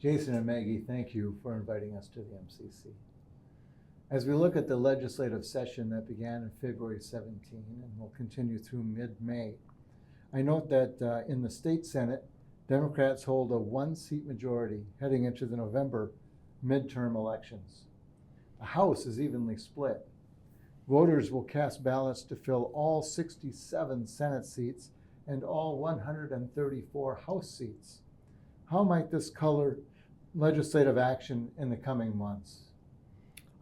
Jason and Maggee, thank you for inviting us to the MCC. As we look at the legislative session that began in February 17 and will continue through mid-May, I note that in the state Senate, Democrats hold a one-seat majority heading into the November midterm elections. The House is evenly split. Voters will cast ballots to fill all 67 Senate seats and all 134 House seats. How might this color legislative action in the coming months?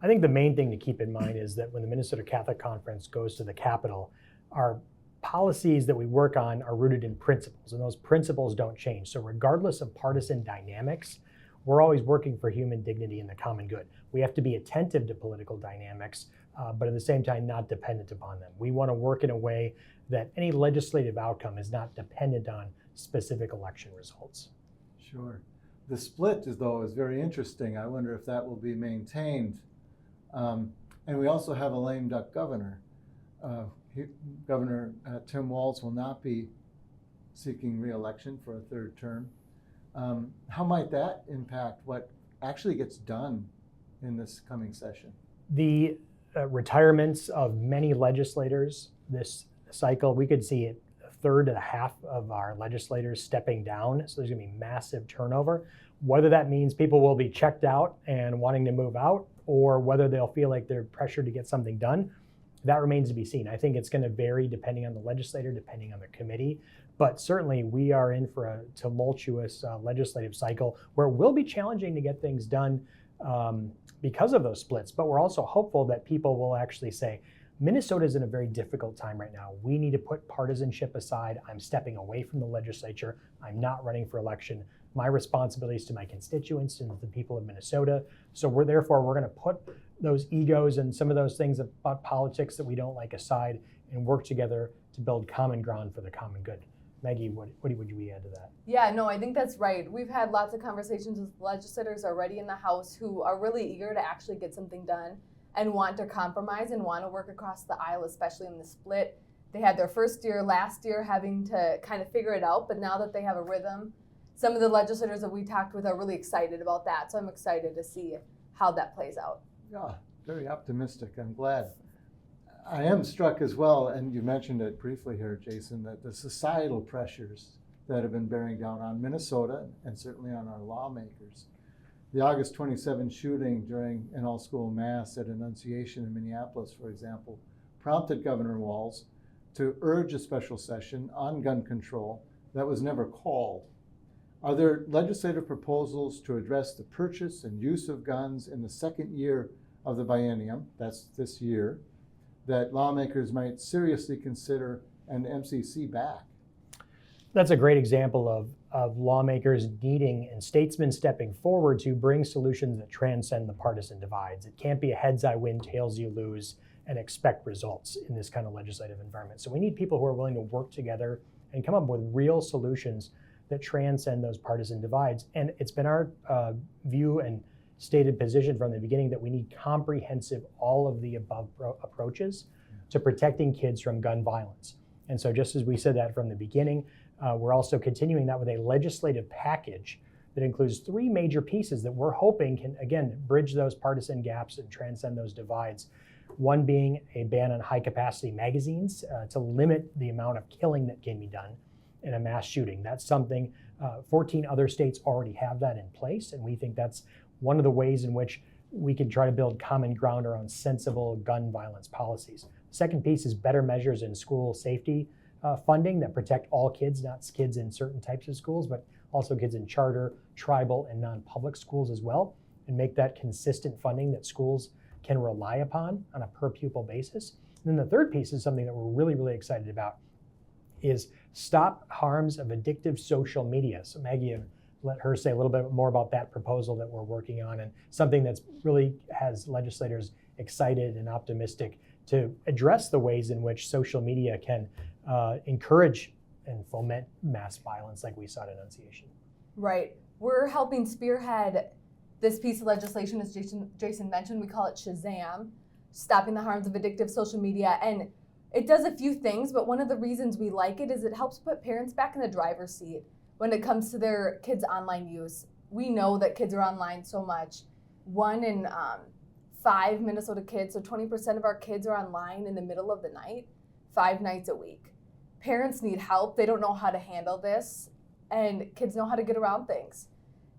I think the main thing to keep in mind is that when the Minnesota Catholic Conference goes to the Capitol, our policies that we work on are rooted in principles, and those principles don't change. So regardless of partisan dynamics, we're always working for human dignity and the common good. We have to be attentive to political dynamics, but at the same time, not dependent upon them. We want to work in a way that any legislative outcome is not dependent on specific election results. Sure. The split, is very interesting. I wonder if that will be maintained. And we also have a lame duck governor. Governor Tim Walz will not be seeking re-election for a third term. How might that impact what actually gets done in this coming session? The retirements of many legislators this cycle, we could see a third to half of our legislators stepping down. So there's going to be massive turnover. Whether that means people will be checked out and wanting to move out, or whether they'll feel like they're pressured to get something done, that remains to be seen. I think it's going to vary depending on the legislator, depending on the committee. But certainly we are in for a tumultuous legislative cycle where it will be challenging to get things done because of those splits. But we're also hopeful that people will actually say, Minnesota is in a very difficult time right now. We need to put partisanship aside. I'm stepping away from the legislature. I'm not running for election. My responsibility is to my constituents and the people of Minnesota. So we're going to put those egos and some of those things about politics that we don't like aside and work together to build common ground for the common good. Maggee, what would you add to that? Yeah, no, I think that's right. We've had lots of conversations with legislators already in the House who are really eager to actually get something done and want to compromise and want to work across the aisle, especially in the split. They had their first year last year having to kind of figure it out, but now that they have a rhythm, some of the legislators that we talked with are really excited about that. So I'm excited to see how that plays out. Yeah, very optimistic. I'm glad. I am struck as well, and you mentioned it briefly here, Jason, that the societal pressures that have been bearing down on Minnesota and certainly on our lawmakers. The August 27 shooting during an all-school mass at Annunciation in Minneapolis, for example, prompted Governor Walz to urge a special session on gun control that was never called. Are there legislative proposals to address the purchase and use of guns in the second year of the biennium, that's this year, that lawmakers might seriously consider an MCC back? That's a great example of lawmakers needing and statesmen stepping forward to bring solutions that transcend the partisan divides. It can't be a heads I win, tails you lose, and expect results in this kind of legislative environment. So we need people who are willing to work together and come up with real solutions that transcend those partisan divides. And it's been our view and stated position from the beginning that we need comprehensive, all of the above approaches to protecting kids from gun violence. And so just as we said that from the beginning, we're also continuing that with a legislative package that includes three major pieces that we're hoping can, again, bridge those partisan gaps and transcend those divides. One being a ban on high-capacity magazines to limit the amount of killing that can be done in a mass shooting. That's something 14 other states already have that in place, and we think that's one of the ways in which we can try to build common ground around sensible gun violence policies. The second piece is better measures in school safety funding that protect all kids, not kids in certain types of schools, but also kids in charter, tribal, and non-public schools as well, and make that consistent funding that schools can rely upon on a per pupil basis. And then the third piece is something that we're really, really excited about, is stop harms of addictive social media. So Maggee, let her say a little bit more about that proposal that we're working on, and something that's really has legislators excited and optimistic to address the ways in which social media can encourage and foment mass violence like we saw at Annunciation. Right. We're helping spearhead this piece of legislation, as Jason mentioned. We call it Shazam, Stopping the Harms of Addictive Social Media. And it does a few things, but one of the reasons we like it is it helps put parents back in the driver's seat when it comes to their kids' online use. we know that kids are online so much. 1 in 5 Minnesota kids, so 20% of our kids are online in the middle of the night, 5 nights a week. Parents need help. They don't know how to handle this, and kids know how to get around things.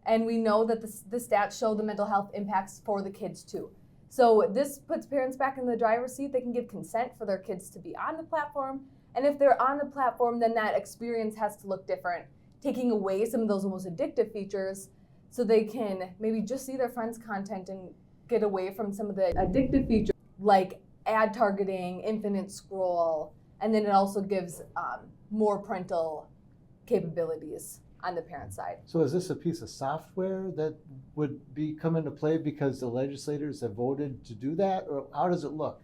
And we know that the stats show the mental health impacts for the kids too. So this puts parents back in the driver's seat. They can give consent for their kids to be on the platform. And if they're on the platform, then that experience has to look different, taking away some of those most addictive features so they can maybe just see their friends' content and get away from some of the addictive features like ad targeting, infinite scroll, and then it also gives more parental capabilities on the parent side. So is this a piece of software that would come into play because the legislators have voted to do that, or how does it look?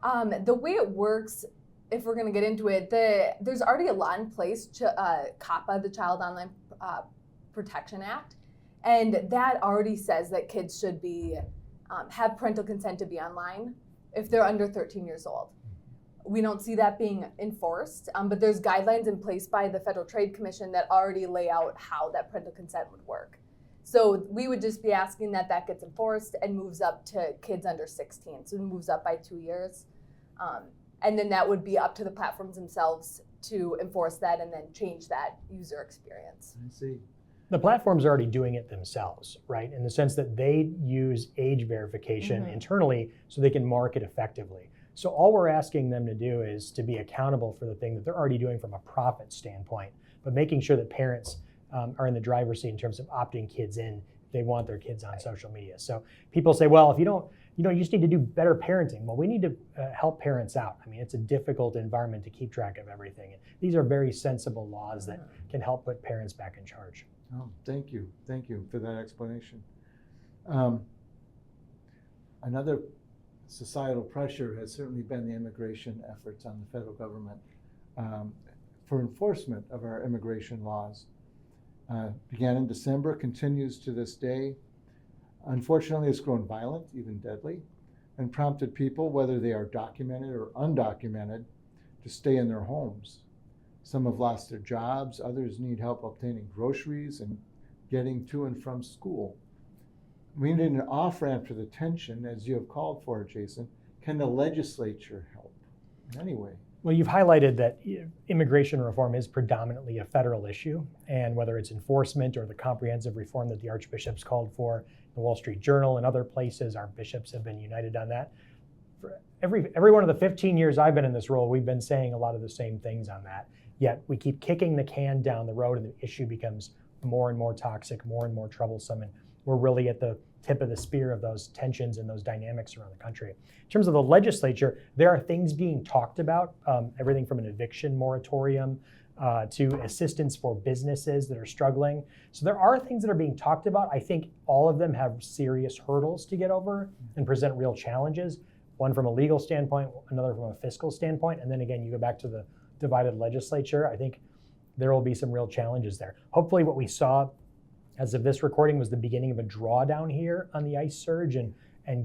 The way it works, if we're going to get into it, there's already a law in place, COPPA, the Child Online Protection Act, and that already says that kids should be have parental consent to be online if they're under 13 years old. We don't see that being enforced, but there's guidelines in place by the Federal Trade Commission that already lay out how that parental consent would work. So we would just be asking that gets enforced and moves up to kids under 16. So it moves up by 2 years. And then that would be up to the platforms themselves to enforce that and then change that user experience. I see. The platforms are already doing it themselves, right? In the sense that they use age verification internally so they can market effectively. So all we're asking them to do is to be accountable for the thing that they're already doing from a profit standpoint, but making sure that parents are in the driver's seat in terms of opting kids in if they want their kids on social media. So people say, well, if you don't, you just need to do better parenting. Well, we need to help parents out. I mean, it's a difficult environment to keep track of everything. And these are very sensible laws that can help put parents back in charge. Oh, thank you. Thank you for that explanation. Another societal pressure has certainly been the immigration efforts on the federal government for enforcement of our immigration laws. Began in December, continues to this day. Unfortunately, it's grown violent, even deadly, and prompted people, whether they are documented or undocumented, to stay in their homes. Some have lost their jobs, others need help obtaining groceries and getting to and from school. We need an off-ramp to the tension, as you have called for, Jason. Can the legislature help in any way? Well, you've highlighted that immigration reform is predominantly a federal issue, and whether it's enforcement or the comprehensive reform that the archbishops called for, the Wall Street Journal and other places, our bishops have been united on that. For every one of the 15 years I've been in this role, we've been saying a lot of the same things on that. Yet we keep kicking the can down the road, and the issue becomes more and more toxic, more and more troublesome, and we're really at the tip of the spear of those tensions and those dynamics around the country. In terms of the legislature, there are things being talked about, everything from an eviction moratorium to assistance for businesses that are struggling. So there are things that are being talked about. I think all of them have serious hurdles to get over and present real challenges, one from a legal standpoint, another from a fiscal standpoint, and then again, you go back to the divided legislature. I think there will be some real challenges there. Hopefully what we saw as of this recording was the beginning of a drawdown here on the ICE surge and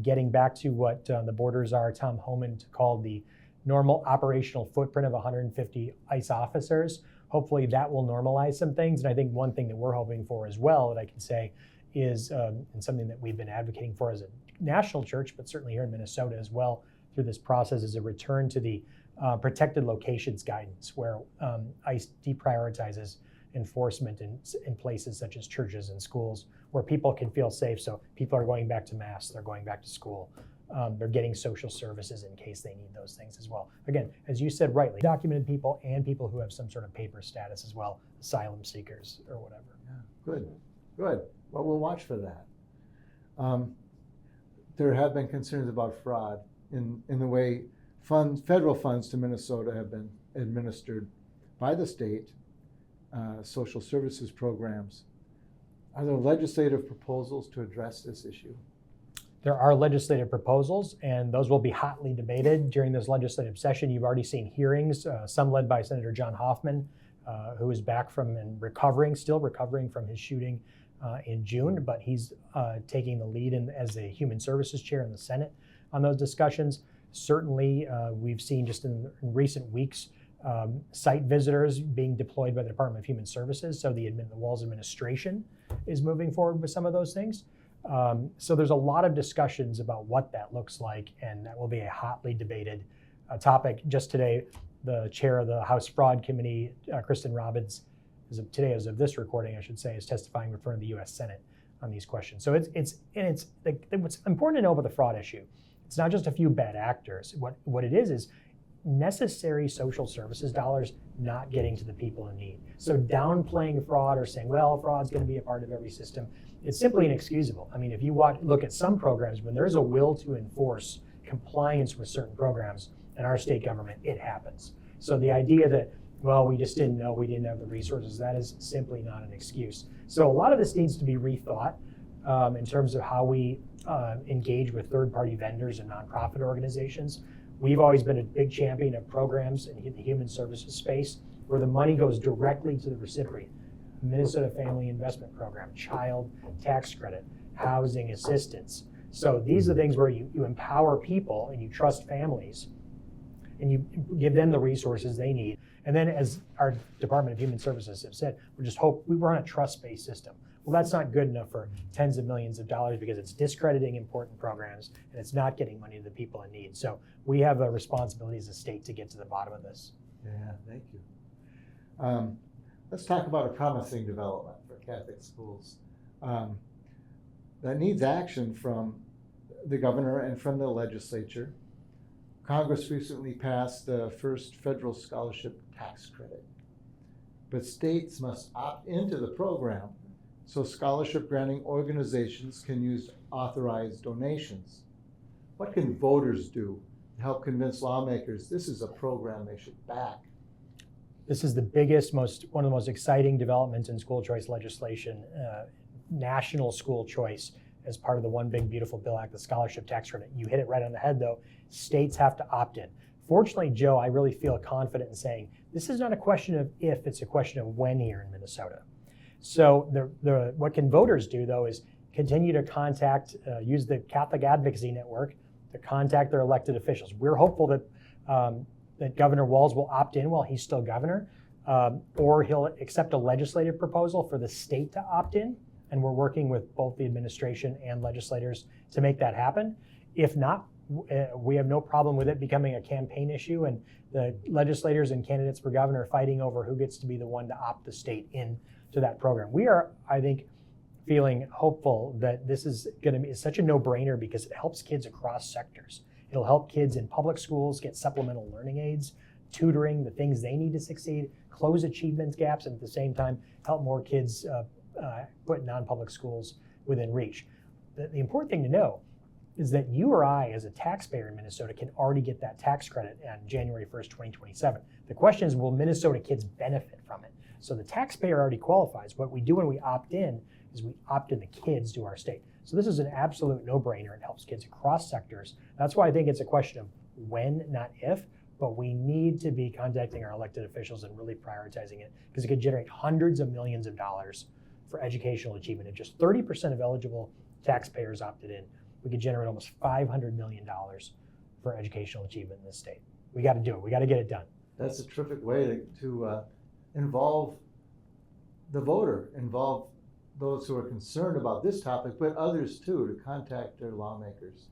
getting back to what the border czar Tom Homan called the normal operational footprint of 150 ICE officers. Hopefully that will normalize some things. And I think one thing that we're hoping for as well that I can say is, and something that we've been advocating for as a national church, but certainly here in Minnesota as well through this process, is a return to the protected locations guidance where ICE deprioritizes enforcement in places such as churches and schools where people can feel safe. So people are going back to mass, they're going back to school, they're getting social services in case they need those things as well. Again, as you said rightly, documented people and people who have some sort of paper status as well, asylum seekers or whatever. Yeah, good. Well, we'll watch for that. There have been concerns about fraud in the way federal funds to Minnesota have been administered by the state, social services programs. Are there legislative proposals to address this issue? There are legislative proposals, and those will be hotly debated during this legislative session. You've already seen hearings, some led by Senator John Hoffman, who is back from and still recovering from his shooting in June, but he's taking the lead as a Human Services Chair in the Senate on those discussions. Certainly, we've seen just in recent weeks site visitors being deployed by the Department of Human Services. So the Walls administration is moving forward with some of those things. So there's a lot of discussions about what that looks like, and that will be a hotly debated topic. Just today, the chair of the House Fraud Committee, Kristen Robbins, as of this recording, I should say, is testifying in front of the U.S. Senate on these questions. So it's what's important to know about the fraud issue. It's not just a few bad actors. What it is necessary social services dollars not getting to the people in need. So downplaying fraud or saying, well, fraud's going to be a part of every system, it's simply inexcusable. I mean, if you look at some programs, when there's a will to enforce compliance with certain programs in our state government, it happens. So the idea that, well, we just didn't know, we didn't have the resources, that is simply not an excuse. So a lot of this needs to be rethought in terms of how we engage with third-party vendors and nonprofit organizations. We've always been a big champion of programs in the human services space where the money goes directly to the recipient. Minnesota Family Investment Program, child tax credit, housing assistance. So these are things where you empower people and you trust families and you give them the resources they need. And then, as our Department of Human Services have said, we're on a trust-based system. Well, that's not good enough for tens of millions of dollars because it's discrediting important programs and it's not getting money to the people in need. So we have a responsibility as a state to get to the bottom of this. Yeah, thank you. Let's talk about a promising development for Catholic schools that needs action from the governor and from the legislature. Congress recently passed the first federal scholarship tax credit, but states must opt into the program so scholarship granting organizations can use authorized donations. What can voters do to help convince lawmakers this is a program they should back? This is the biggest, one of the most exciting developments in school choice legislation, national school choice as part of the One Big Beautiful Bill Act, the scholarship tax credit. You hit it right on the head though. States have to opt in. Fortunately, Joe, I really feel confident in saying this is not a question of if, it's a question of when here in Minnesota. So what can voters do though is continue to contact, use the Catholic Advocacy Network to contact their elected officials. We're hopeful that Governor Walz will opt in while he's still governor, or he'll accept a legislative proposal for the state to opt in. And we're working with both the administration and legislators to make that happen. If not, we have no problem with it becoming a campaign issue and the legislators and candidates for governor fighting over who gets to be the one to opt the state in to that program. We are, I think, feeling hopeful that this is going to be such a no-brainer because it helps kids across sectors. It'll help kids in public schools get supplemental learning aids, tutoring, the things they need to succeed, close achievement gaps, and at the same time, help more kids put non-public schools within reach. The important thing to know is that you or I, as a taxpayer in Minnesota, can already get that tax credit on January 1st, 2027. The question is, will Minnesota kids benefit from it? So the taxpayer already qualifies. What we do when we opt in is we opt in the kids to our state. So this is an absolute no-brainer. It helps kids across sectors. That's why I think it's a question of when, not if, but we need to be contacting our elected officials and really prioritizing it because it could generate hundreds of millions of dollars for educational achievement. If just 30% of eligible taxpayers opted in, we could generate almost $500 million for educational achievement in this state. We got to do it. We got to get it done. That's a terrific way to involve the voter, involve those who are concerned about this topic, but others too, to contact their lawmakers.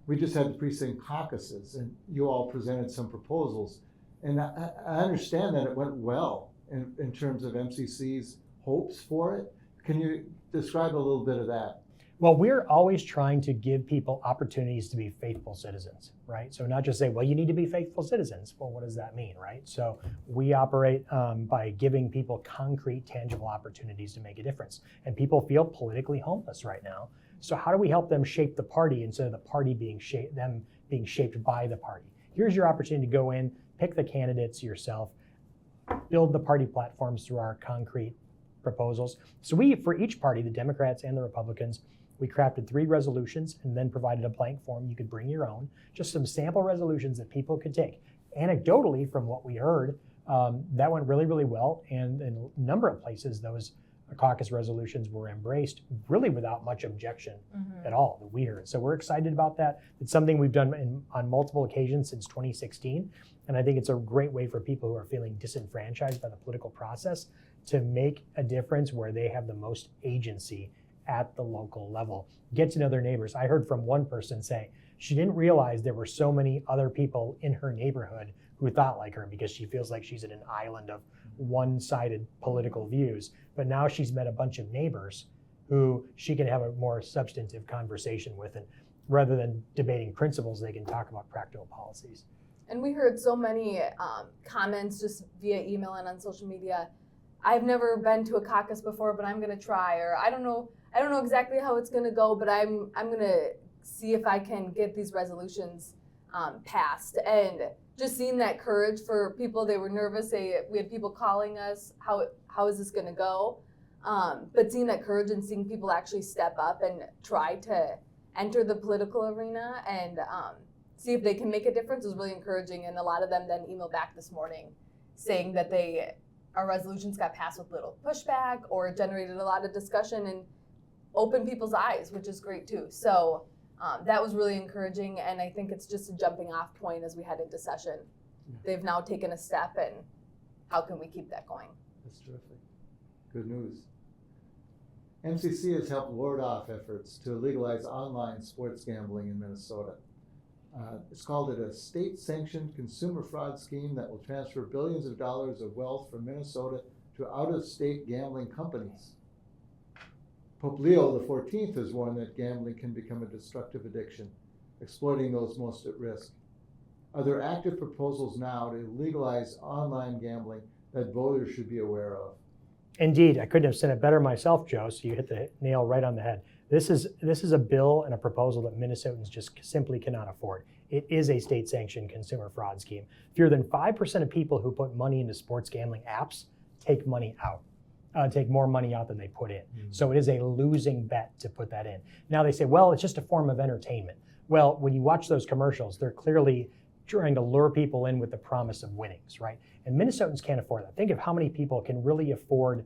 We just had the Precinct caucuses, and you all presented some proposals. And I understand that it went well in terms of MCC's hopes for it. Can you describe a little bit of that? Well, we're always trying to give people opportunities to be faithful citizens, right? So not just say, well, you need to be faithful citizens. Well, what does that mean, right? So we operate by giving people concrete, tangible opportunities to make a difference. And people feel politically homeless right now. So how do we help them shape the party instead of the party being shaped by the party? Here's your opportunity to go in, pick the candidates yourself, build the party platforms through our concrete proposals. So we, for each party, the Democrats and the Republicans, we crafted 3 resolutions and then provided a blank form. You could bring your own, just some sample resolutions that people could take. Anecdotally, from what we heard, that went really, really well. And in a number of places, those caucus resolutions were embraced really without much objection at all that we heard. So we're excited about that. It's something we've done on multiple occasions since 2016. And I think it's a great way for people who are feeling disenfranchised by the political process to make a difference where they have the most agency at the local level. Get to know their neighbors. I heard from one person say she didn't realize there were so many other people in her neighborhood who thought like her because she feels like she's in an island of one-sided political views. But now she's met a bunch of neighbors who she can have a more substantive conversation with, and rather than debating principles, they can talk about practical policies. And we heard so many comments just via email and on social media. I've never been to a caucus before, but I'm going to try. Or I don't know exactly how it's going to go, but I'm going to see if I can get these resolutions passed. And just seeing that courage for people, they were nervous. We had people calling us, how is this going to go? But seeing that courage and seeing people actually step up and try to enter the political arena and see if they can make a difference was really encouraging. And a lot of them then emailed back this morning saying that our resolutions got passed with little pushback or generated a lot of discussion and opened people's eyes, which is great too. So that was really encouraging, and I think it's just a jumping off point as we head into session. They've now taken a step, and how can we keep that going? That's terrific. Good news. MCC has helped ward off efforts to legalize online sports gambling in Minnesota. It's called a state-sanctioned consumer fraud scheme that will transfer billions of dollars of wealth from Minnesota to out-of-state gambling companies. Pope Leo XIV has warned that gambling can become a destructive addiction, exploiting those most at risk. Are there active proposals now to legalize online gambling that voters should be aware of? Indeed, I couldn't have said it better myself, Joe, so you hit the nail right on the head. This is a bill and a proposal that Minnesotans just simply cannot afford. It is a state-sanctioned consumer fraud scheme. Fewer than 5% of people who put money into sports gambling apps take money out. Take more money out than they put in. So it is a losing bet to put that in. Now they say, well, it's just a form of entertainment. Well, when you watch those commercials, they're clearly trying to lure people in with the promise of winnings, right? And Minnesotans can't afford that. Think of how many people can really afford,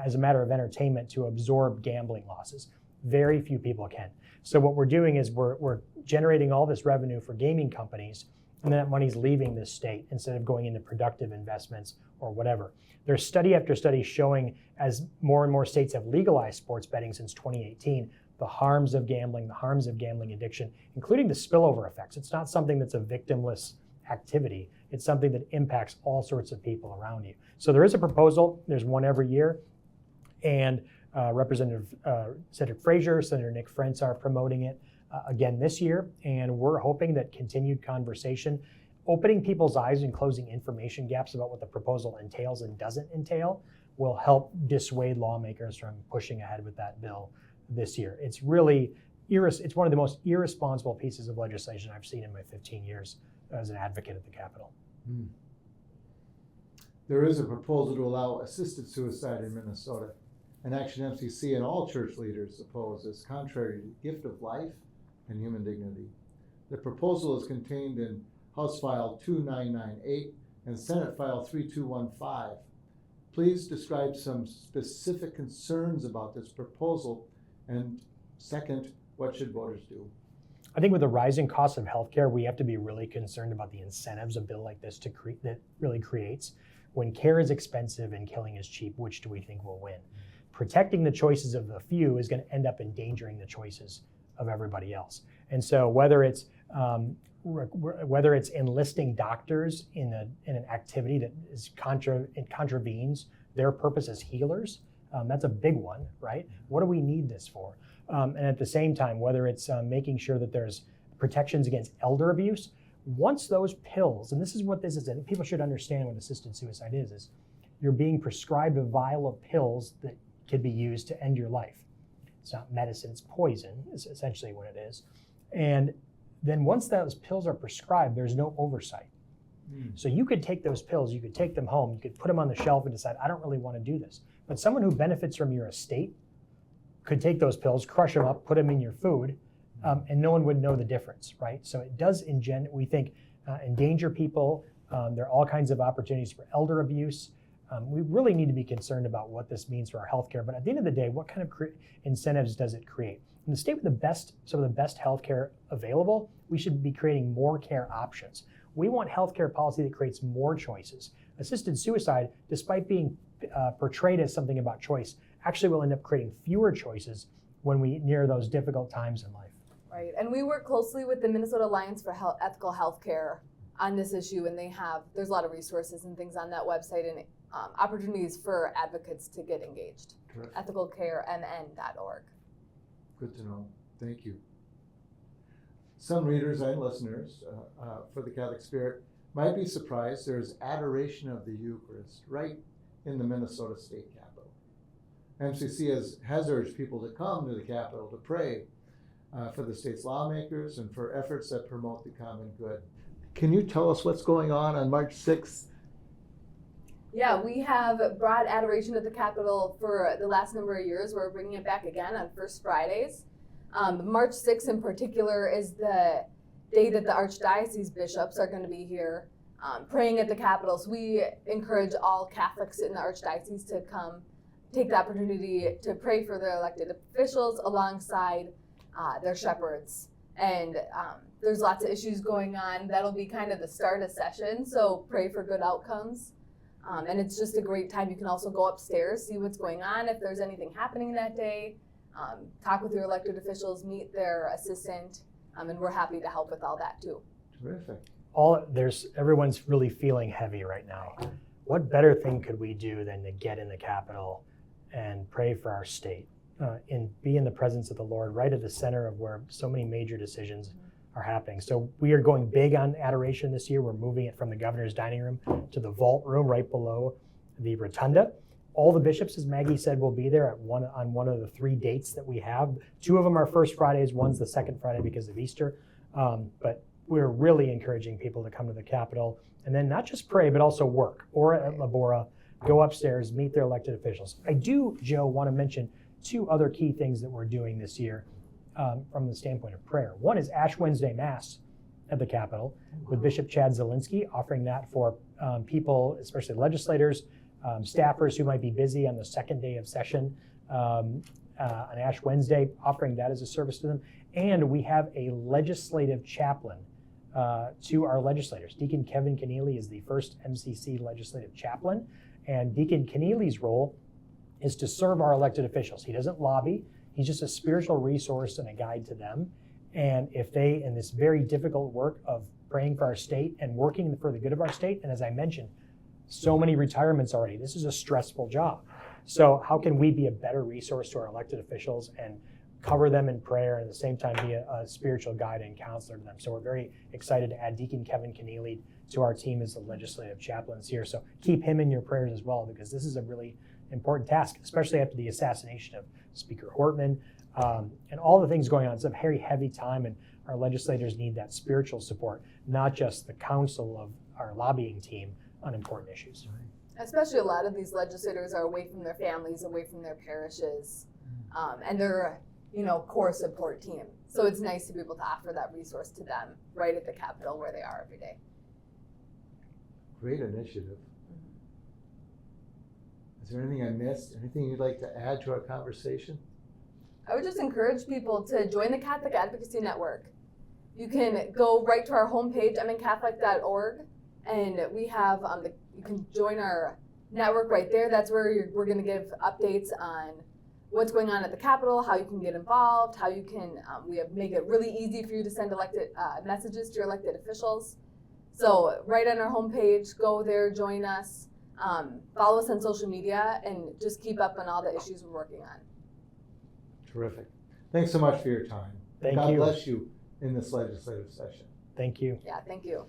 as a matter of entertainment, to absorb gambling losses. Very few people can. So what we're doing is we're generating all this revenue for gaming companies, and then that money's leaving this state instead of going into productive investments or whatever. There's study after study showing, as more and more states have legalized sports betting since 2018, the harms of gambling, the harms of gambling addiction, including the spillover effects. It's not something that's a victimless activity. It's something that impacts all sorts of people around you. So there is a proposal. There's one every year. And Representative Cedric Frazier, Senator Nick Frentz are promoting it again this year. And we're hoping that continued conversation, opening people's eyes and closing information gaps about what the proposal entails and doesn't entail, will help dissuade lawmakers from pushing ahead with that bill this year. It's really, it's one of the most irresponsible pieces of legislation I've seen in my 15 years as an advocate at the Capitol. There is a proposal to allow assisted suicide in Minnesota, an action MCC and all church leaders oppose as contrary to the gift of life and human dignity. The proposal is contained in House File 2998 and Senate File 3215. Please describe some specific concerns about this proposal, and second, what should voters do? I think with the rising cost of healthcare, we have to be really concerned about the incentives a bill like this that really creates. When care is expensive and killing is cheap, which do we think will win? Protecting the choices of the few is going to end up endangering the choices of everybody else. And so whether it's enlisting doctors in an activity that is contravenes their purpose as healers, that's a big one, right? What do we need this for? And at the same time, whether it's making sure that there's protections against elder abuse, once those pills, and this is what this is, and people should understand what assisted suicide is you're being prescribed a vial of pills that could be used to end your life. It's not medicine, it's poison, is essentially what it is. And then once those pills are prescribed, there's no oversight. So you could take those pills, you could take them home, you could put them on the shelf and decide, I don't really want to do this. But someone who benefits from your estate could take those pills, crush them up, put them in your food, and no one would know the difference, right? So it does, we think, endanger people. There are all kinds of opportunities for elder abuse. We really need to be concerned about what this means for our healthcare. But at the end of the day, what kind of incentives does it create? In the state with some of the best healthcare available, we should be creating more care options. We want healthcare policy that creates more choices. Assisted suicide, despite being portrayed as something about choice, actually will end up creating fewer choices when we near those difficult times in life. Right, and we work closely with the Minnesota Alliance for Ethical Healthcare on this issue, and there's a lot of resources and things on that website and opportunities for advocates to get engaged. Terrific. ethicalcaremn.org. Good to know. Thank you. Some readers and listeners for the Catholic Spirit might be surprised there's adoration of the Eucharist right in the Minnesota State Capitol. MCC has urged people to come to the Capitol to pray for the state's lawmakers and for efforts that promote the common good. Can you tell us what's going on March 6th? Yeah, we have brought adoration at the Capitol for the last number of years. We're bringing it back again on First Fridays. March 6th in particular is the day that the Archdiocese bishops are going to be here praying at the Capitol. So we encourage all Catholics in the Archdiocese to come take the opportunity to pray for their elected officials alongside their shepherds. And there's lots of issues going on. That'll be kind of the start of session, so pray for good outcomes. And it's just a great time. You can also go upstairs, see what's going on, if there's anything happening that day, talk with your elected officials, meet their assistant, and we're happy to help with all that too. Terrific. Everyone's really feeling heavy right now. What better thing could we do than to get in the Capitol and pray for our state and be in the presence of the Lord right at the center of where so many major decisions are happening. So we are going big on adoration this year. We're moving it from the governor's dining room to the vault room right below the rotunda. All the bishops, as Maggee said, will be there on one of the 3 dates that we have. 2 of them are First Fridays, one's the second Friday because of Easter. But we're really encouraging people to come to the Capitol and then not just pray, but also work. Ora et labora, go upstairs, meet their elected officials. I do, Joe, want to mention 2 other key things that we're doing this year from the standpoint of prayer. One is Ash Wednesday Mass at the Capitol with Bishop Chad Zielinski, offering that for people, especially legislators, staffers who might be busy on the second day of session on Ash Wednesday, offering that as a service to them. And we have a legislative chaplain to our legislators. Deacon Kevin Keneally is the first MCC legislative chaplain, and Deacon Keneally's role is to serve our elected officials. He doesn't lobby. He's just a spiritual resource and a guide to them. And if they, in this very difficult work of praying for our state and working for the good of our state, and as I mentioned, so many retirements already, this is a stressful job. So how can we be a better resource to our elected officials and cover them in prayer and at the same time be a spiritual guide and counselor to them? So we're very excited to add Deacon Kevin Keneally to our team as the legislative chaplains here. So keep him in your prayers as well, because this is a really important task, especially after the assassination of Speaker Hortman and all the things going on. It's a very heavy time, and our legislators need that spiritual support, not just the counsel of our lobbying team on important issues. Especially a lot of these legislators are away from their families, away from their parishes, and they're core support team. So it's nice to be able to offer that resource to them right at the Capitol where they are every day. Great initiative. Is there anything I missed? Anything you'd like to add to our conversation? I would just encourage people to join the Catholic Advocacy Network. You can go right to our homepage, mncatholic.org, and we have you can join our network right there. That's where we're going to give updates on what's going on at the Capitol, how you can get involved, how you can make it really easy for you to send elected messages to your elected officials. So right on our homepage, go there, join us. Follow us on social media, and just keep up on all the issues we're working on. Terrific. Thanks so much for your time. Thank God you. bless you in this legislative session. Thank you. Yeah, thank you.